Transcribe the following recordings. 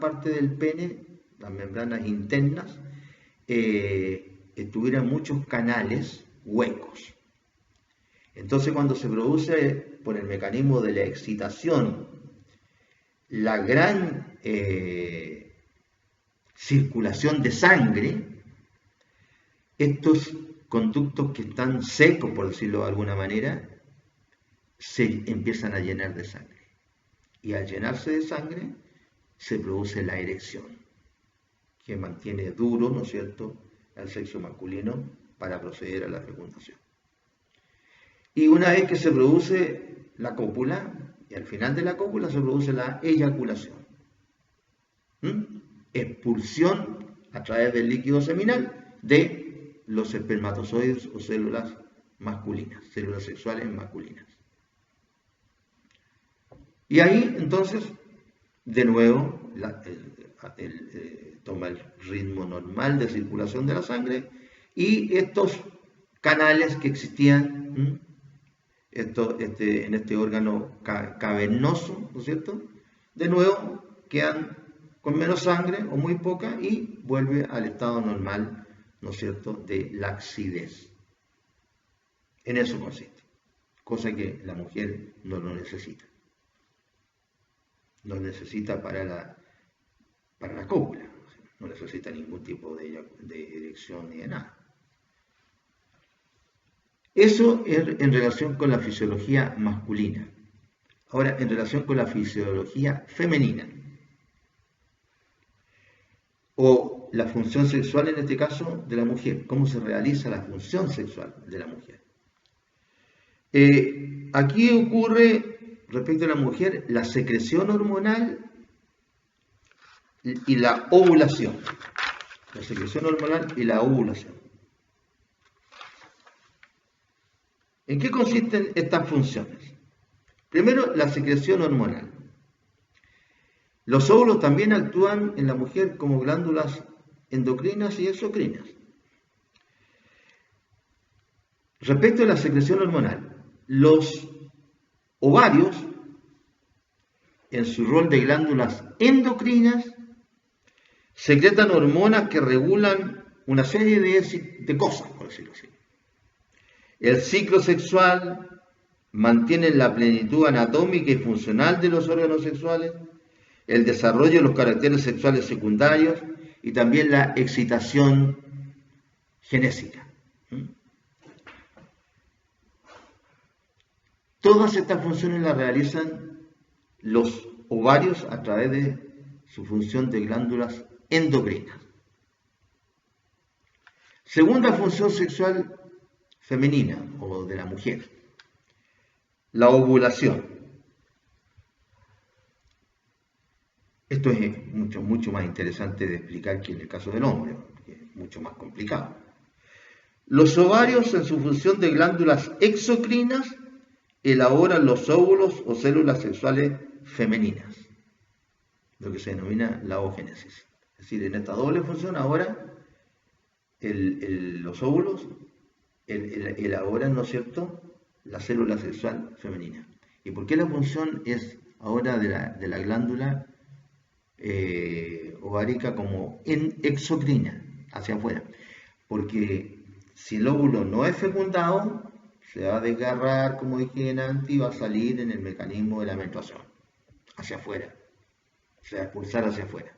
parte del pene, las membranas internas, tuvieran muchos canales huecos. Entonces, cuando se produce por el mecanismo de la excitación la gran circulación de sangre, estos conductos que están secos, por decirlo de alguna manera, se empiezan a llenar de sangre. Y al llenarse de sangre, se produce la erección, que mantiene duro, ¿no es cierto?, al sexo masculino para proceder a la fecundación. Y una vez que se produce la cópula, y al final de la cópula se produce la eyaculación. Expulsión a través del líquido seminal de los espermatozoides o células masculinas, células sexuales masculinas. Y ahí entonces, de nuevo, toma el ritmo normal de circulación de la sangre y estos canales que existían en este órgano cavernoso, ¿no es cierto?, de nuevo quedan con menos sangre o muy poca y vuelve al estado normal, ¿no es cierto?, de laxidez. En eso consiste, cosa que la mujer no lo necesita. No necesita para la cópula, no necesita ningún tipo de erección ni de nada. Eso es en relación con la fisiología masculina. Ahora, en relación con la fisiología femenina, o la función sexual en este caso de la mujer, cómo se realiza la función sexual de la mujer. Aquí ocurre, respecto a la mujer, la secreción hormonal y la ovulación. La secreción hormonal y la ovulación. ¿En qué consisten estas funciones? Primero, la secreción hormonal. Los óvulos también actúan en la mujer como glándulas endocrinas y exocrinas. Respecto a la secreción hormonal, los ovarios, en su rol de glándulas endocrinas, secretan hormonas que regulan una serie de cosas, por decirlo así. El ciclo sexual mantiene la plenitud anatómica y funcional de los órganos sexuales, el desarrollo de los caracteres sexuales secundarios y también la excitación genésica. Todas estas funciones las realizan los ovarios a través de su función de glándulas endocrinas. Segunda función sexual femenina o de la mujer, la ovulación. Esto es mucho más interesante de explicar que en el caso del hombre, que es mucho más complicado. Los ovarios, en su función de glándulas exocrinas, elaboran los óvulos o células sexuales femeninas, lo que se denomina la oogénesis. Es decir, en esta doble función ahora los óvulos elaboran, ¿no es cierto?, la célula sexual femenina. ¿Y por qué la función es ahora de la glándula ovárica como exocrina, hacia afuera? Porque si el óvulo no es fecundado, se va a desgarrar, como dije antes, y va a salir en el mecanismo de la menstruación, hacia afuera, se va a expulsar hacia afuera.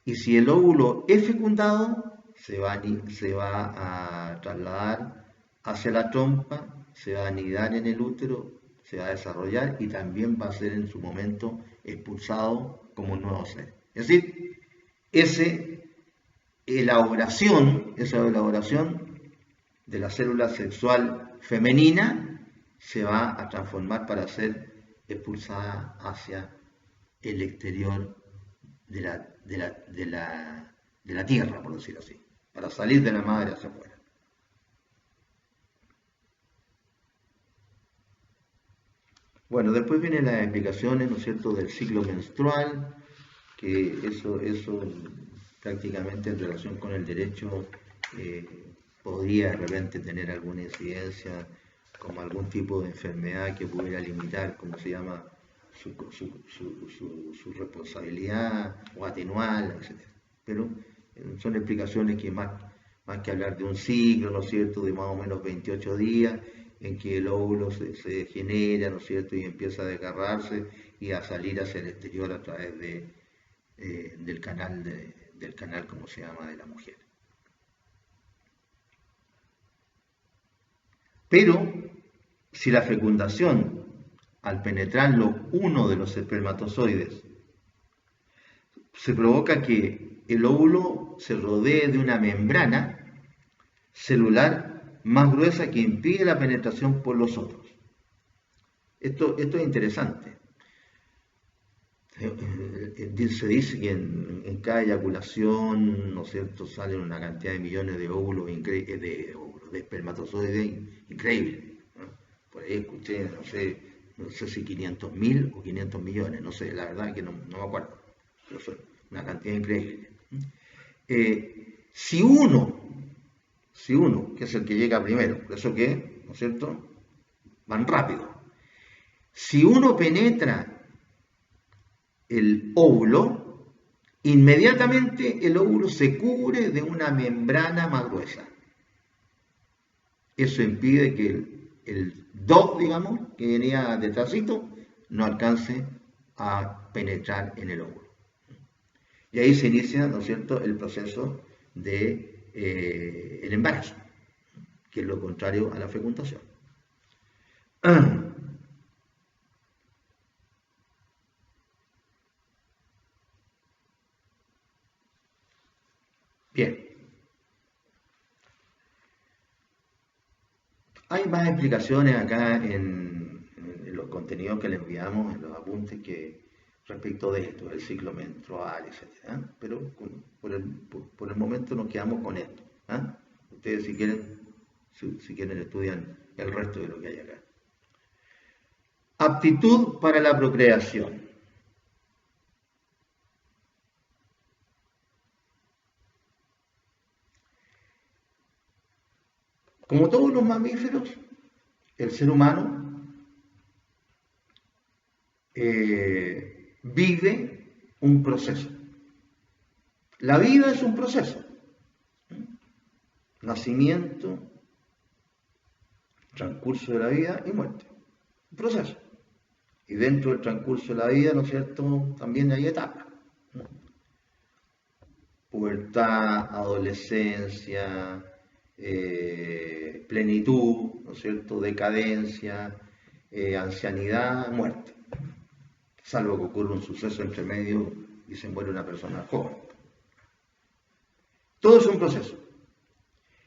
Y si el óvulo es fecundado, se va a trasladar hacia la trompa, se va a anidar en el útero, se va a desarrollar y también va a ser en su momento expulsado como un nuevo ser. Es decir, esa elaboración de la célula sexual femenina se va a transformar para ser expulsada hacia el exterior de la tierra, por decirlo así, para salir de la madre hacia afuera. Bueno, después vienen las explicaciones, ¿no es cierto?, del ciclo menstrual, que eso prácticamente en relación con el derecho podría de repente tener alguna incidencia, como algún tipo de enfermedad que pudiera limitar, como se llama, su responsabilidad o atenuarla, etcétera. Pero son explicaciones que más que hablar de un ciclo, ¿no es cierto?, de más o menos 28 días, en que el óvulo se genera, ¿no es cierto?, y empieza a desgarrarse y a salir hacia el exterior a través del canal, como se llama, de la mujer. Pero, si la fecundación, al penetrar uno de los espermatozoides, se provoca que el óvulo se rodee de una membrana celular más gruesa que impide la penetración por los otros. Esto es interesante. Se dice que en cada eyaculación, ¿no es cierto?, salen una cantidad de millones de óvulos, de espermatozoides increíble, ¿no? Por ahí escuché, no sé si 500.000 o 500 millones, no sé, la verdad es que no me acuerdo, pero es una cantidad increíble. Si uno, que es el que llega primero, por eso que, ¿no es cierto?, van rápido. Si uno penetra el óvulo, inmediatamente el óvulo se cubre de una membrana más gruesa. Eso impide que el 2, digamos, que venía detrásito, no alcance a penetrar en el óvulo. Y ahí se inicia, ¿no es cierto?, el proceso de el embarazo, que es lo contrario a la fecundación. Bien. Hay más explicaciones acá en los contenidos que le enviamos, en los apuntes, respecto de esto, el ciclo menstrual, etc. Pero por el momento nos quedamos con esto. Ustedes si quieren estudian el resto de lo que hay acá. Aptitud para la procreación. Como todos los mamíferos, el ser humano vive un proceso. La vida es un proceso. Nacimiento, transcurso de la vida y muerte. Un proceso. Y dentro del transcurso de la vida, ¿no es cierto?, también hay etapas. Pubertad, adolescencia, plenitud, ¿no es cierto?, decadencia, ancianidad, muerte. Salvo que ocurra un suceso entre medio y se muere una persona joven. Todo es un proceso.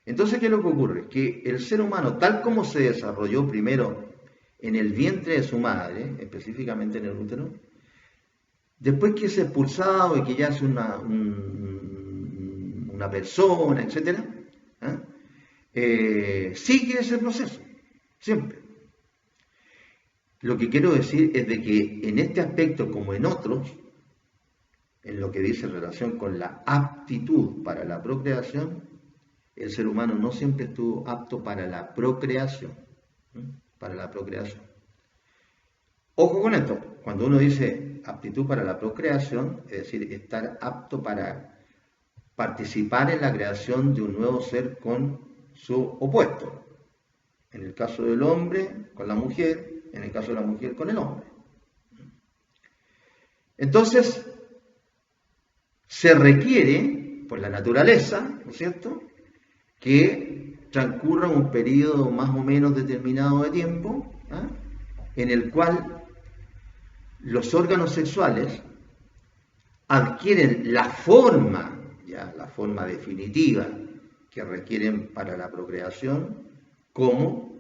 Entonces, ¿qué es lo que ocurre? Que el ser humano, tal como se desarrolló primero en el vientre de su madre, específicamente en el útero, después que es expulsado y que ya es una persona, etc., sigue ese proceso, siempre. Lo que quiero decir es de que en este aspecto, como en otros, en lo que dice en relación con la aptitud para la procreación, el ser humano no siempre estuvo apto para la procreación. Para la procreación. Ojo con esto, cuando uno dice aptitud para la procreación, es decir, estar apto para participar en la creación de un nuevo ser con su opuesto. En el caso del hombre, con la mujer, en el caso de la mujer, con el hombre. Entonces, se requiere, por la naturaleza, ¿no es cierto?, que transcurra un periodo más o menos determinado de tiempo, en el cual los órganos sexuales adquieren la forma definitiva que requieren para la procreación, como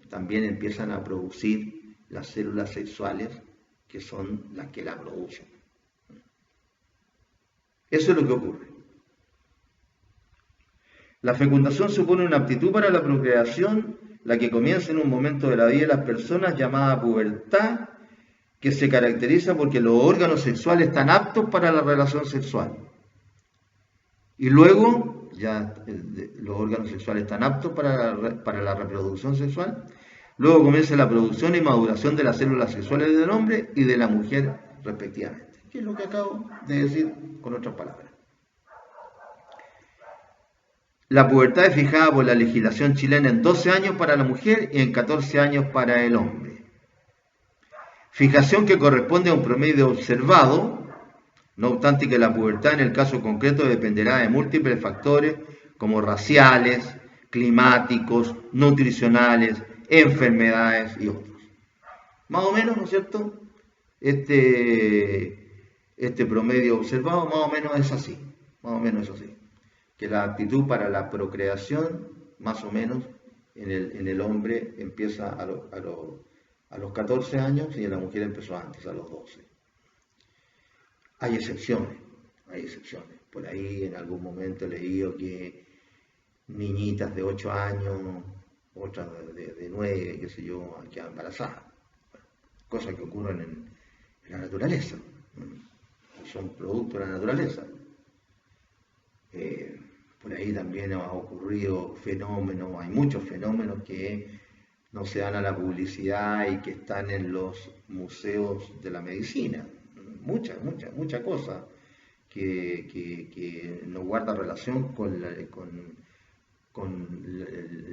también empiezan a producir las células sexuales que son las que la producen. Eso es lo que ocurre. La fecundación supone una aptitud para la procreación, la que comienza en un momento de la vida de las personas llamada pubertad, que se caracteriza porque los órganos sexuales están aptos para la relación sexual. Y luego, ya los órganos sexuales están aptos para la reproducción sexual, Luego comienza la producción y maduración de las células sexuales del hombre y de la mujer respectivamente, que es lo que acabo de decir con otras palabras. La pubertad es fijada por la legislación chilena en 12 años para la mujer y en 14 años para el hombre. Fijación que corresponde a un promedio observado, no obstante que la pubertad en el caso concreto dependerá de múltiples factores como raciales, climáticos, nutricionales, enfermedades y otros. Más o menos, ¿no es cierto? Este promedio observado más o menos es así, más o menos es así. Que la aptitud para la procreación, más o menos, en el hombre empieza a los 14 años y en la mujer empezó antes, a los 12. Hay excepciones, hay excepciones. Por ahí en algún momento he leído que niñitas de 8 años, otras de 9, qué sé yo, quedan embarazadas. Cosas que ocurren en la naturaleza, son producto de la naturaleza. Por ahí también ha ocurrido fenómenos, hay muchos fenómenos que no se dan a la publicidad y que están en los museos de la medicina. Mucha cosa que no guarda relación con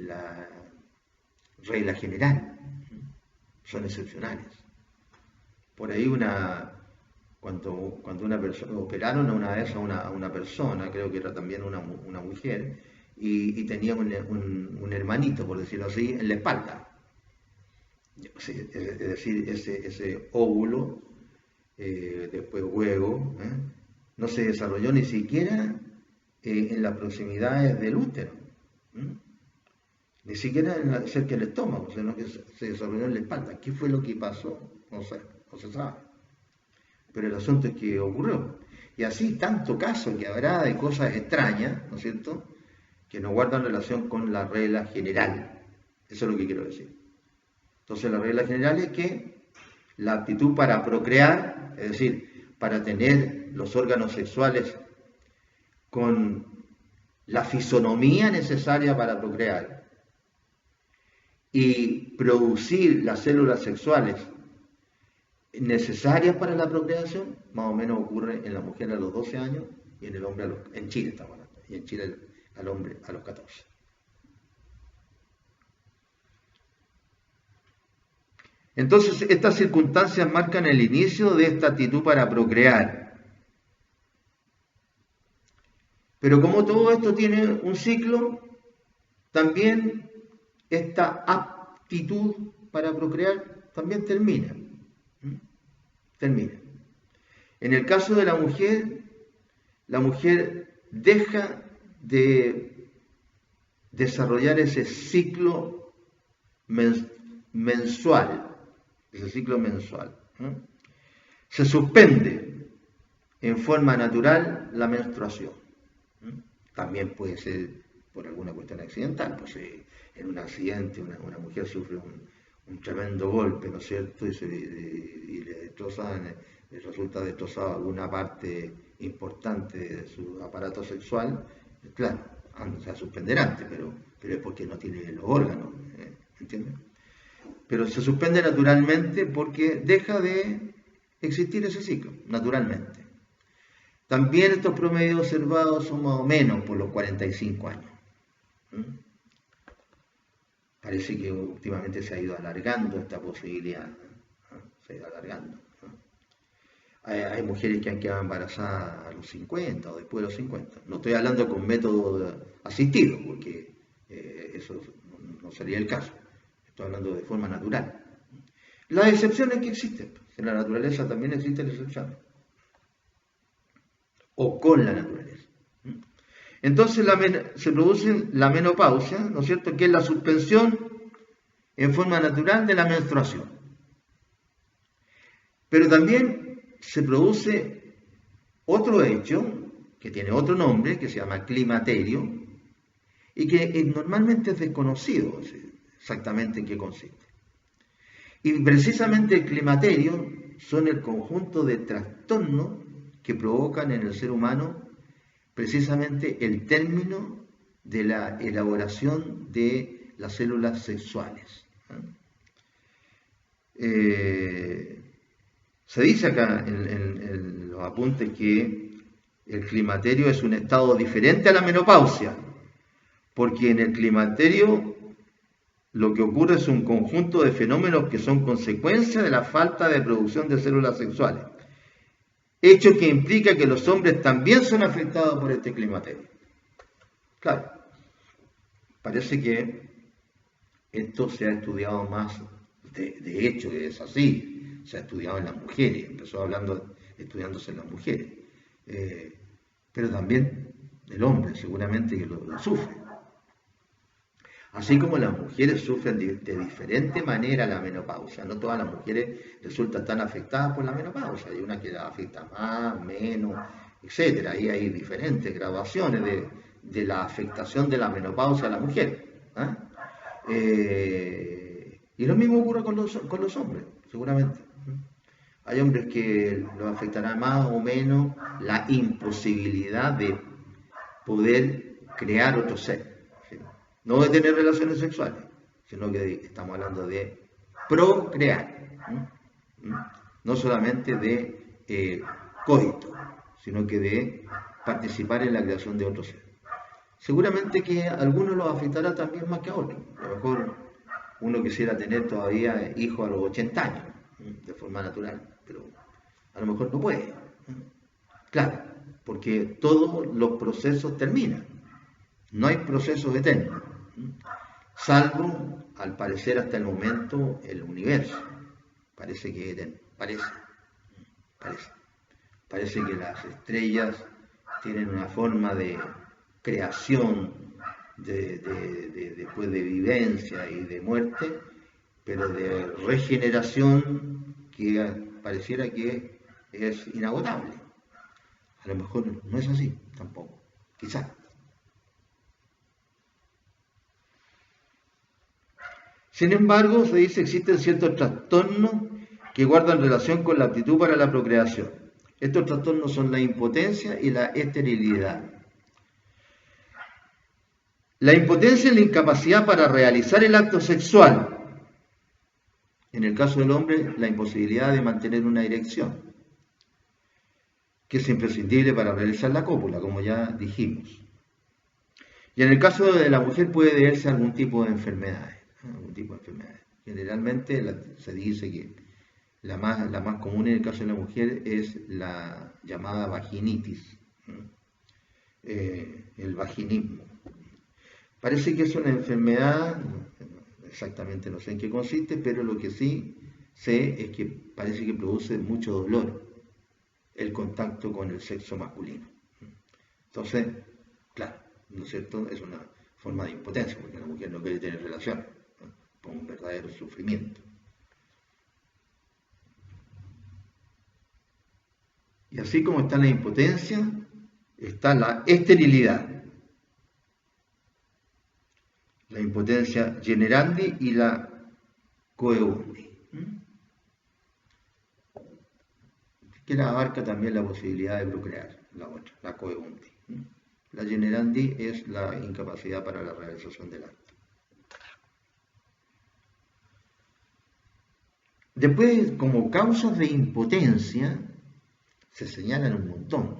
la regla general. Son excepcionales. Por ahí cuando una persona, operaron una vez a una persona, creo que era también una mujer, y tenía un hermanito, por decirlo así, en la espalda. Es decir, ese óvulo, después huevo, no se desarrolló ni siquiera en las proximidades del útero, ni siquiera cerca del estómago, sino que se desarrolló en la espalda. ¿Qué fue lo que pasó? No sé, no se sabe. Pero el asunto es que ocurrió. Y así tanto caso que habrá de cosas extrañas, ¿no es cierto?, que no guardan relación con la regla general. Eso es lo que quiero decir. Entonces la regla general es que la aptitud para procrear, es decir, para tener los órganos sexuales con la fisonomía necesaria para procrear y producir las células sexuales necesarias para la procreación, más o menos ocurre en la mujer a los 12 años y en el hombre en Chile estamos hablando, y en Chile al hombre a los 14. Entonces, estas circunstancias marcan el inicio de esta actitud para procrear. Pero como todo esto tiene un ciclo, también esta aptitud para procrear también termina. En el caso de la mujer deja de desarrollar ese ciclo mensual. Se suspende en forma natural la menstruación. También puede ser por alguna cuestión accidental, pues en un accidente una mujer sufre un tremendo golpe, ¿no es cierto? Y le destrozan, resulta destrozada alguna parte importante de su aparato sexual, claro, se va a suspender antes, pero es porque no tiene los órganos, ¿entiendes? Pero se suspende naturalmente porque deja de existir ese ciclo, naturalmente. También estos promedios observados son más o menos por los 45 años. Parece que últimamente se ha ido alargando esta posibilidad, se ha ido alargando. Hay mujeres que han quedado embarazadas a los 50 o después de los 50. No estoy hablando con método asistido, porque eso no sería el caso. Estoy hablando de forma natural. Las excepciones que existen, en la naturaleza también existen excepciones. O con la naturaleza. Entonces se produce la menopausia, ¿no es cierto?, que es la suspensión en forma natural de la menstruación. Pero también se produce otro hecho, que tiene otro nombre, que se llama climaterio, y que normalmente es desconocido exactamente en qué consiste. Y precisamente el climaterio son el conjunto de trastornos que provocan en el ser humano precisamente el término de la elaboración de las células sexuales. Se dice acá en los apuntes que el climaterio es un estado diferente a la menopausia, porque en el climaterio lo que ocurre es un conjunto de fenómenos que son consecuencia de la falta de producción de células sexuales, hecho que implica que los hombres también son afectados por este climaterio. Claro, parece que esto se ha estudiado más, de hecho es así, se ha estudiado en las mujeres, empezó estudiándose en las mujeres, pero también el hombre seguramente que lo sufre. Así como las mujeres sufren de diferente manera la menopausia, no todas las mujeres resultan tan afectadas por la menopausia, hay unas que la afectan más, menos, etcétera. Ahí hay diferentes graduaciones de la afectación de la menopausia a la mujer. Y lo mismo ocurre con los hombres, seguramente. Hay hombres que los afectará más o menos la imposibilidad de poder crear otro ser. No de tener relaciones sexuales, sino que estamos hablando de procrear. No solamente de coito, sino que de participar en la creación de otro ser. Seguramente que a algunos los afectará también más que a otros. A lo mejor uno quisiera tener todavía hijos a los 80 años, de forma natural, pero a lo mejor no puede. Claro, porque todos los procesos terminan. No hay procesos eternos, salvo, al parecer hasta el momento, el universo. Parece que es eterno, parece que las estrellas tienen una forma de creación, después de vivencia y de muerte, pero de regeneración que pareciera que es inagotable. A lo mejor no es así tampoco, quizás. Sin embargo, se dice que existen ciertos trastornos que guardan relación con la aptitud para la procreación. Estos trastornos son la impotencia y la esterilidad. La impotencia es la incapacidad para realizar el acto sexual. En el caso del hombre, la imposibilidad de mantener una erección, que es imprescindible para realizar la cópula, como ya dijimos. Y en el caso de la mujer puede deberse a algún tipo de enfermedades. Generalmente se dice que la más común en el caso de la mujer es la llamada vaginitis, el vaginismo. Parece que es una enfermedad, exactamente no sé en qué consiste, pero lo que sí sé es que parece que produce mucho dolor el contacto con el sexo masculino. Entonces, claro, ¿no es cierto? Es una forma de impotencia, porque la mujer no quiere tener relaciones, por un verdadero sufrimiento. Y así como está la impotencia, está la esterilidad. La impotencia generandi y la coebundi, que abarca también la posibilidad de procrear, la otra, la coebundi. La generandi es la incapacidad para la realización del acto. Después, como causas de impotencia, se señalan un montón.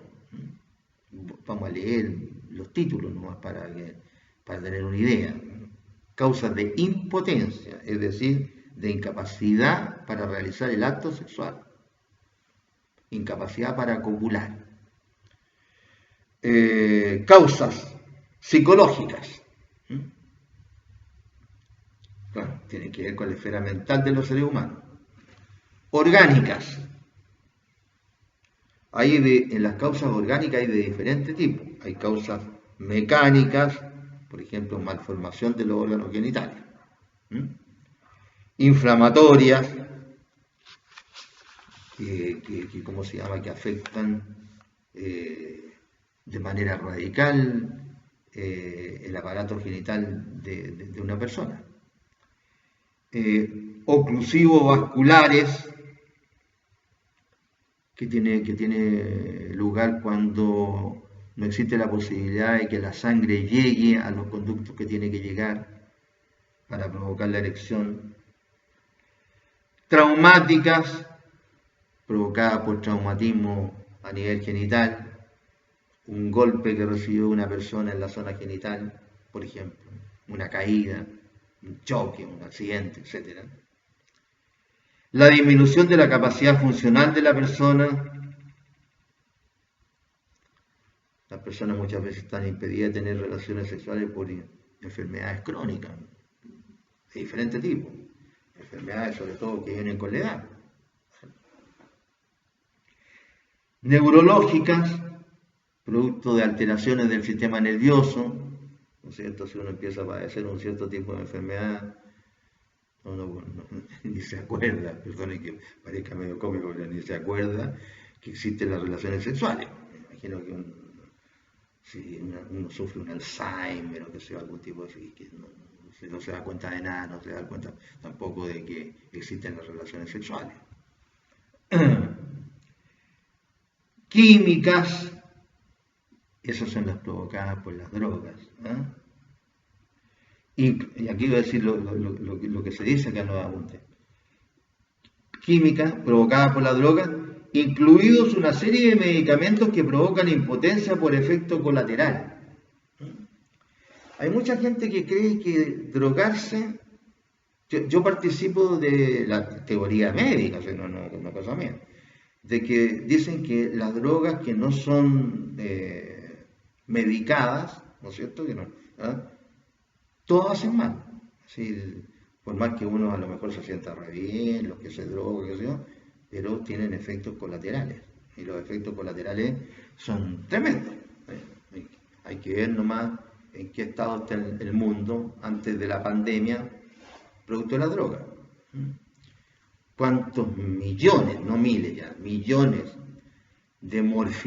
Vamos a leer los títulos nomás para tener una idea. Causas de impotencia, es decir, de incapacidad para realizar el acto sexual. Incapacidad para copular. Causas psicológicas. Claro, tienen que ver con la esfera mental de los seres humanos. Orgánicas. En las causas orgánicas hay de diferentes tipos. Hay causas mecánicas, por ejemplo, malformación de los órganos genitales. Inflamatorias, ¿cómo se llama? Que afectan de manera radical el aparato genital de una persona. Oclusivos-vasculares, que tiene lugar cuando no existe la posibilidad de que la sangre llegue a los conductos que tiene que llegar para provocar la erección. traumáticas, provocadas por traumatismo a nivel genital, un golpe que recibió una persona en la zona genital, por ejemplo, una caída, un choque, un accidente, etc. La disminución de la capacidad funcional de la persona. Las personas muchas veces están impedidas de tener relaciones sexuales por enfermedades crónicas de diferente tipo, enfermedades sobre todo que vienen con la edad. Neurológicas, producto de alteraciones del sistema nervioso, ¿no es cierto? Si uno empieza a padecer un cierto tipo de enfermedad, uno ni se acuerda, perdone que parezca medio cómico, pero ni se acuerda que existen las relaciones sexuales. Me imagino que si uno sufre un Alzheimer o que sea algún tipo de que no se da cuenta de nada, no se da cuenta tampoco de que existen las relaciones sexuales. Químicas, esas son las provocadas por las drogas. Y aquí voy a decir lo que se dice acá nuevamente. Química provocada por la droga, incluidos una serie de medicamentos que provocan impotencia por efecto colateral. Hay mucha gente que cree que drogarse, yo participo de la teoría médica, no una cosa mía, de que dicen que las drogas que no son medicadas, ¿no es cierto? Que no, todo hacen mal. Así, por más que uno a lo mejor se sienta re bien, los que se drogan, qué sé yo, pero tienen efectos colaterales. Y los efectos colaterales son tremendos. Hay que ver nomás en qué estado está el mundo antes de la pandemia, producto de la droga. ¿Cuántos millones, no miles ya, millones de morfina